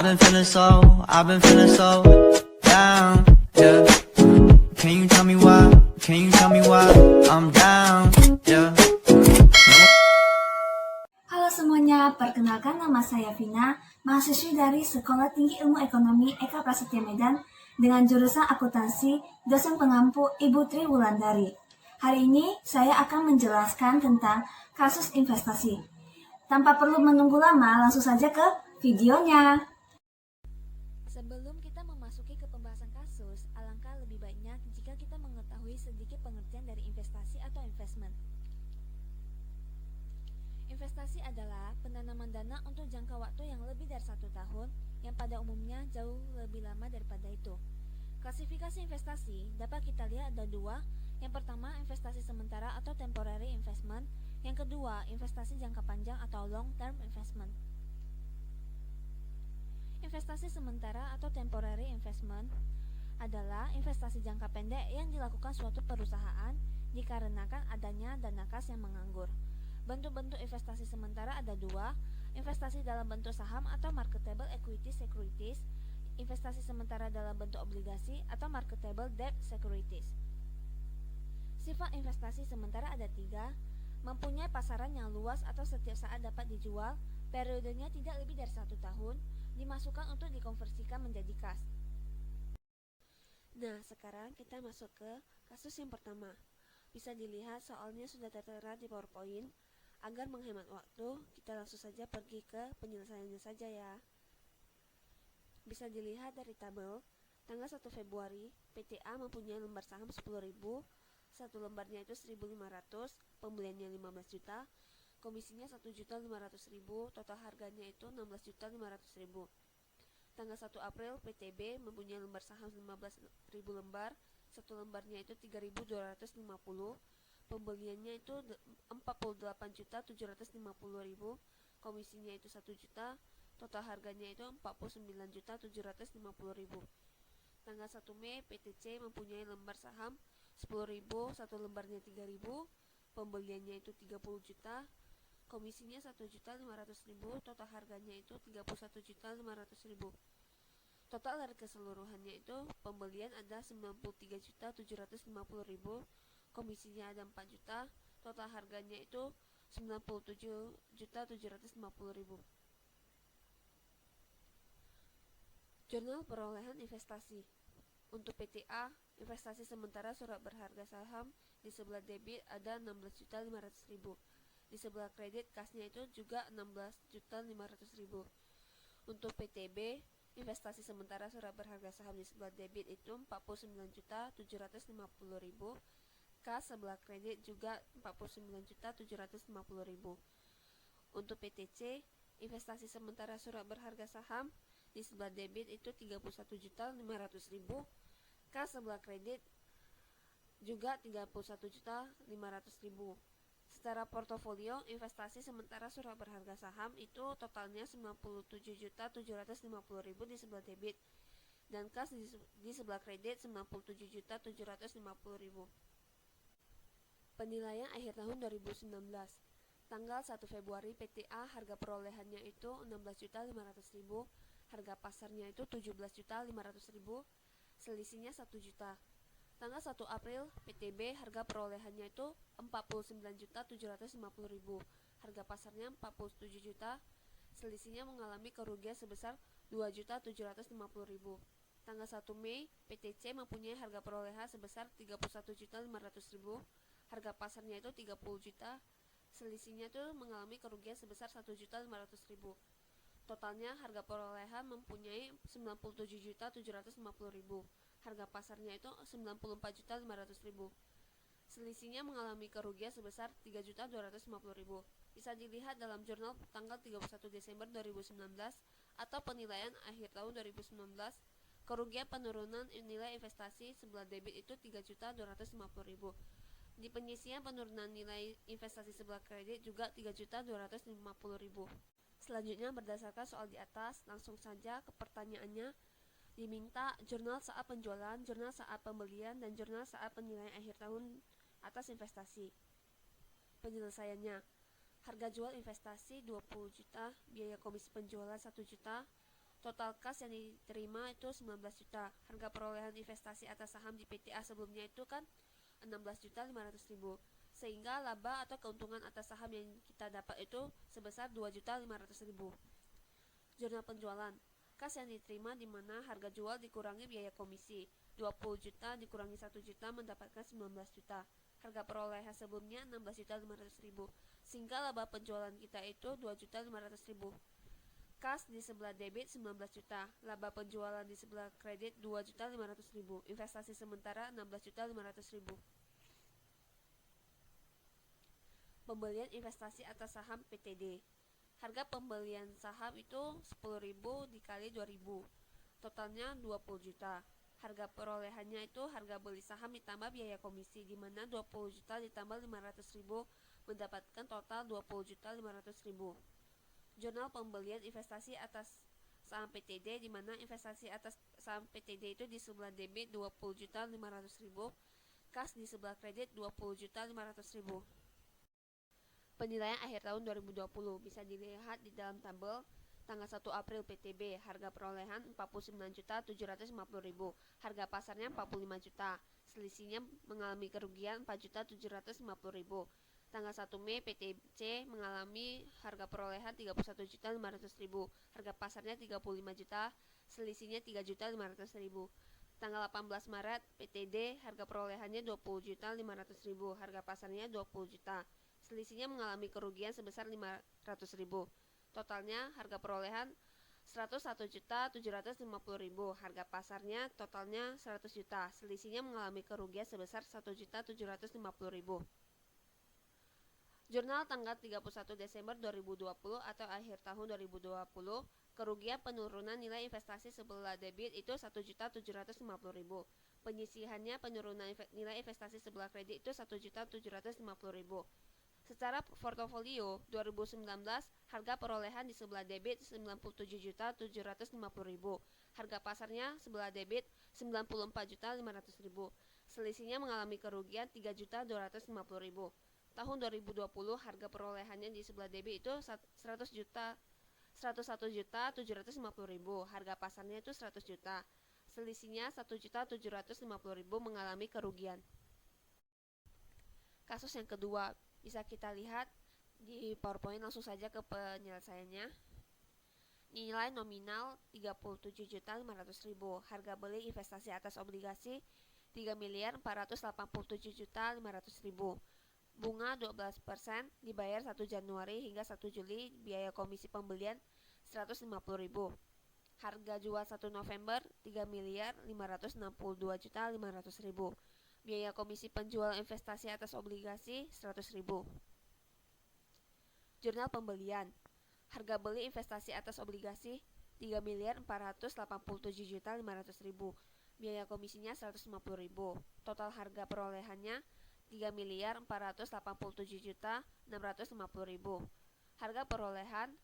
I've been feeling so down, yeah. Can you tell me why? Can you tell me why I'm down, yeah. Halo semuanya, perkenalkan nama saya Vina, mahasiswi dari Sekolah Tinggi Ilmu Ekonomi Eka Prasetya Medan dengan jurusan akuntansi, dosen pengampu Ibu Tri Wulandari. Hari ini saya akan menjelaskan tentang kasus investasi. Tanpa perlu menunggu lama, langsung saja ke videonya. Sebelum kita memasuki ke pembahasan kasus, alangkah lebih baiknya jika kita mengetahui sedikit pengertian dari investasi atau investment. Investasi adalah penanaman dana untuk jangka waktu yang lebih dari 1 tahun, yang pada umumnya jauh lebih lama daripada itu. Klasifikasi investasi dapat kita lihat ada dua. Yang pertama, investasi sementara atau temporary investment. Yang kedua, investasi jangka panjang atau long term investment. Investasi sementara atau temporary investment adalah investasi jangka pendek yang dilakukan suatu perusahaan dikarenakan adanya dana kas yang menganggur. Bentuk-bentuk investasi sementara ada dua, investasi dalam bentuk saham atau marketable equity securities, investasi sementara dalam bentuk obligasi atau marketable debt securities. Sifat investasi sementara ada tiga, mempunyai pasaran yang luas atau setiap saat dapat dijual, periodenya tidak lebih dari 1 tahun, dimasukkan untuk dikonversikan menjadi kas. Nah, sekarang kita masuk ke kasus yang pertama. Bisa dilihat soalnya sudah tertera di PowerPoint. Agar menghemat waktu, kita langsung saja pergi ke penyelesaiannya saja ya. Bisa dilihat dari tabel, tanggal 1 Februari, PTA mempunyai lembar saham 10.000, satu lembarnya itu 1.500, pembeliannya 15 juta, komisinya 1.500.000, total harganya itu 16.500.000. Tanggal 1 April, PTB mempunyai lembar saham 15.000 lembar, satu lembarnya itu 3.250, pembeliannya itu 48.750.000, komisinya itu 1 juta, total harganya itu 49.750.000. Tanggal 1 Mei, PTC mempunyai lembar saham 10.000, satu lembarnya 3.000, pembeliannya itu 30 juta, komisinya 1.500.000, total harganya itu 31.500.000. Total dari keseluruhannya itu pembelian ada 93.750.000, komisinya ada 4 juta, total harganya itu 97.750.000. Jurnal perolehan investasi. Untuk PTA, investasi sementara surat berharga saham di sebelah debit ada 16.500.000. Di sebelah kredit kasnya itu juga 16.500.000. Untuk PTB, investasi sementara surat berharga saham di sebelah debit itu 49.750.000. Kas sebelah kredit juga 49.750.000. Untuk PTC, investasi sementara surat berharga saham di sebelah debit itu 31.500.000. Kas sebelah kredit juga 31.500.000. Secara portofolio, investasi sementara surat berharga saham itu totalnya 97.750.000 di sebelah debit dan kas di sebelah kredit 97.750.000. Penilaian akhir tahun 2019. Tanggal 1 Februari, PTA harga perolehannya itu 16.500.000, harga pasarnya itu 17.500.000, selisihnya 1 juta. Tanggal 1 April, PTB harga perolehannya itu 49.750.000, harga pasarnya 47 juta, selisihnya mengalami kerugian sebesar 2.750.000. Tanggal 1 Mei, PTC mempunyai harga perolehan sebesar 31.500.000, harga pasarnya itu 30 juta, selisihnya itu mengalami kerugian sebesar 1.500.000. Totalnya harga perolehan mempunyai 97.750.000, harga pasarnya itu 94.500.000. Selisihnya mengalami kerugian sebesar 3.250.000. Bisa dilihat dalam jurnal tanggal 31 Desember 2019 atau penilaian akhir tahun 2019. Kerugian penurunan nilai investasi sebelah debit itu 3.250.000. Di penyisian penurunan nilai investasi sebelah kredit juga 3.250.000. Selanjutnya berdasarkan soal di atas, langsung saja ke pertanyaannya. Diminta jurnal saat penjualan, jurnal saat pembelian, dan jurnal saat penilaian akhir tahun atas investasi. Penyelesaiannya, harga jual investasi 20 juta, biaya komisi penjualan 1 juta, Total kas yang diterima itu 19 juta. Harga perolehan investasi atas saham di PTA sebelumnya itu kan 16.500.000. Sehingga laba atau keuntungan atas saham yang kita dapat itu sebesar 2.500.000. Jurnal penjualan. Kas yang diterima di mana harga jual dikurangi biaya komisi. 20 juta dikurangi 1 juta mendapatkan 19 juta. Harga perolehan sebelumnya 16.500.000. Sehingga laba penjualan kita itu 2.500.000. Kas di sebelah debit 19 juta, laba penjualan di sebelah kredit 2.500.000, investasi sementara 16.500.000. Pembelian investasi atas saham PTD. Harga pembelian saham itu 10.000 dikali 2.000, totalnya 20 juta. Harga perolehannya itu harga beli saham ditambah biaya komisi, di mana 20 juta ditambah 500.000 mendapatkan total 20.500.000. Jurnal pembelian investasi atas saham PTD, di mana investasi atas saham PTD itu di sebelah debit 20.500.000, kas di sebelah kredit 20.500.000. Penilaian akhir tahun 2020 bisa dilihat di dalam tabel. Tanggal 1 April PTB, harga perolehan 49.750.000, harga pasarnya 45 juta, selisihnya mengalami kerugian 4.750.000. Tanggal 1 Mei PTC mengalami harga perolehan 31.500.000, harga pasarnya 35 juta, selisihnya 3.500.000. Tanggal 18 Maret PTD harga perolehannya 20.500.000, harga pasarnya 20 juta, selisihnya mengalami kerugian sebesar 500.000. Totalnya harga perolehan 101.750.000, harga pasarnya totalnya 100 juta, selisihnya mengalami kerugian sebesar 1.750.000. Jurnal tanggal 31 Desember 2020 atau akhir tahun 2020, kerugian penurunan nilai investasi sebelah debit itu 1.750.000. Penyisihannya penurunan nilai investasi sebelah kredit itu 1.750.000. Secara portofolio 2019, harga perolehan di sebelah debit 97.750.000, harga pasarnya sebelah debit 94.500.000, selisihnya mengalami kerugian 3.250.000. Tahun 2020 harga perolehannya di sebelah debit itu 101.750.000, harga pasarnya itu 100 juta, selisihnya 1.750.000 mengalami kerugian. Kasus yang kedua bisa kita lihat di PowerPoint, langsung saja ke penyelesaiannya. Nilai nominal 37.500.000, harga beli investasi atas obligasi 3.487.500.000. Bunga 12% dibayar 1 Januari hingga 1 Juli, biaya komisi pembelian 150.000. Harga jual 1 November 3.562.500.000. Biaya komisi penjual investasi atas obligasi 100.000. Jurnal pembelian. Harga beli investasi atas obligasi 3.487.500.000. Biaya komisinya 150.000. Total harga perolehannya 3.487.650.000. Harga perolehan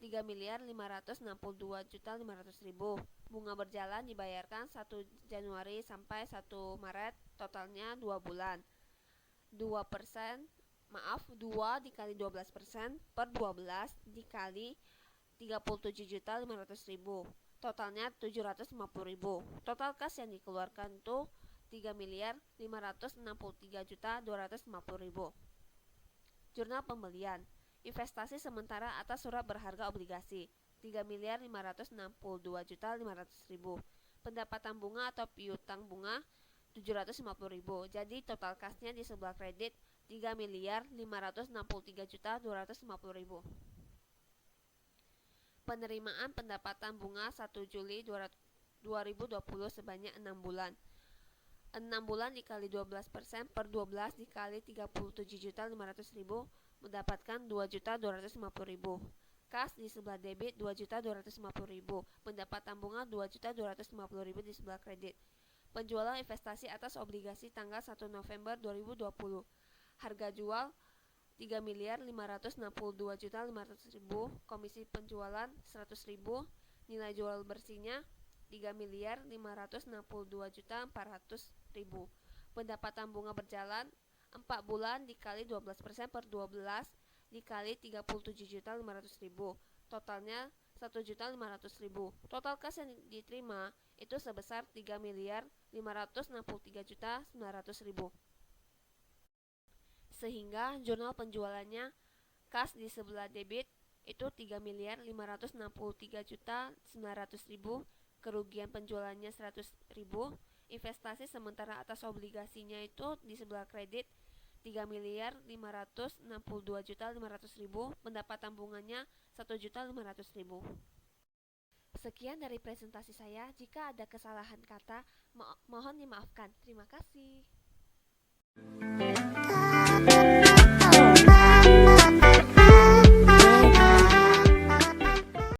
3.562.500.000. Bunga berjalan dibayarkan 1 Januari sampai 1 Maret, totalnya 2 bulan. 2 dikali 12% per 12 dikali 37.500.000, totalnya 750.000. Total kas yang dikeluarkan itu 3.563.250.000. Jurnal pembelian. Investasi sementara atas surat berharga obligasi 3.562.500.000. Pendapatan bunga atau piutang bunga 750.000. Jadi total kasnya di sebelah kredit 3.563.250.000. Penerimaan pendapatan bunga 1 Juli 2020 sebanyak 6 bulan. 6 bulan dikali 12% per 12 dikali 37.500.000 mendapatkan 2.250.000. Kas di sebelah debit 2.250.000. Pendapatan bunga 2.250.000 di sebelah kredit. Penjualan investasi atas obligasi tanggal 1 November 2020. Harga jual 3.562.500.000, komisi penjualan 100.000, nilai jual bersihnya 3.562.400.000. Pendapatan bunga berjalan 4 bulan dikali 12% per 12 dikali 37.500.000, totalnya 1.500.000. Total kas yang diterima itu sebesar 3.563.900.000. Sehingga jurnal penjualannya kas di sebelah debit itu 3.563.900.000, kerugian penjualannya 100.000, investasi sementara atas obligasinya itu di sebelah kredit 3.562.500.000, pendapat tambungannya 1.500.000. Sekian dari presentasi saya. Jika ada kesalahan kata, mohon dimaafkan. Terima kasih.